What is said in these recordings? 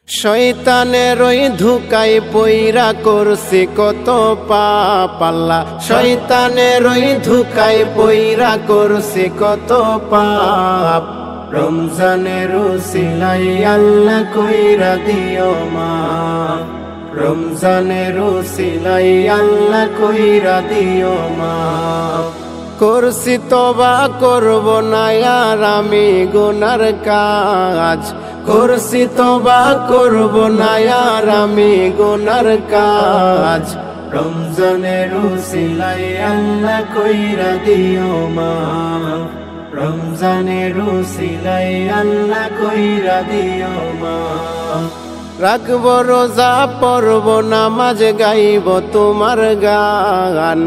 শয়তানের ওই ধোঁকায় পইরা করছি কত পাপ আল্লাহ, শয়তানের ওই ধোঁকায় পইরা করছি কত পাপ। রমজানের উসিলায় আল্লাহ কইরা দিও মাফ, রমজানের উসিলায় আল্লাহ কইরা দিও মাফ। করছি তওবা করব না আর আমি গুনার কাজ, করছি তওবা করব না আর আমি গুনার কাজ। রমজানের উসিলায় আল্লাহ কইরা দিও মাফ, রমজানের উসিলায় আল্লাহ কইরা দিও মাফ। রাখব রোজা পড়ব নামাজ গাইব তোমার গান,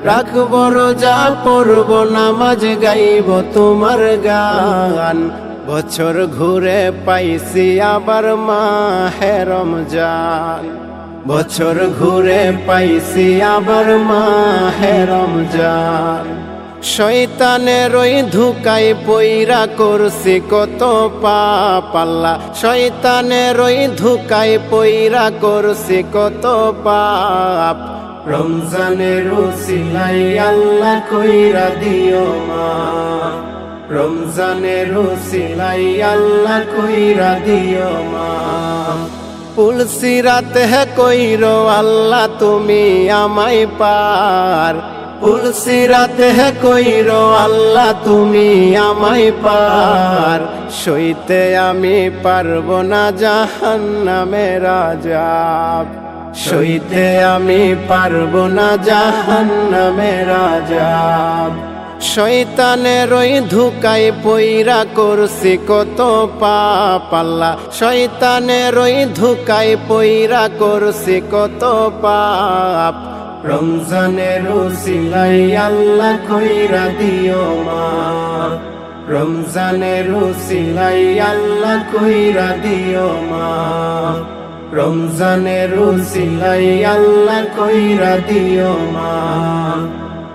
রাখব রোজা পড়ব নামাজ গাইব তোমার গান। বছর ঘুরে পাইছি আবার মাহে রমজান, বছর ঘুরে পাইছি আবার মাহে রমজান। শয়তানের ওই ধোঁকায় পইরা করছি কত পাপ আল্লাহ, শয়তানের ওই ধোঁকায় পইরা করছি কত পাপ। রমজানের উসিলায় আল্লাহ কইরা দিও মাফ, রমজানের উসিলায় আল্লাহ কইরা দিও মাফ। পুলসিরাতে কইরো আল্লাহ তুমি আমায় পার, পুলসিরাতে কইরো আল্লাহ তুমি আমায় পার। সইতে আমি পারব না জাহান্নামের আযাব, সইতে আমি পারব না জাহান্নামের আযাব। শয়তানের ওই ধোঁকায় পইরা করছি কত পাপ আল্লাহ, শয়তানের ওই ধোঁকায় পইরা করছি কত পাপ। রমজানের উসিলায় আল্লাহ কইরা দিও মাফ, রমজানের উসিলায় আল্লাহ কইরা দিও মাফ, রমজানের উসিলায় আল্লাহ কইরা দিও মাফ,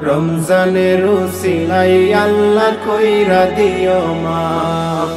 রমজানের উসিলায় আল্লাহ কইরা দিও মাফ।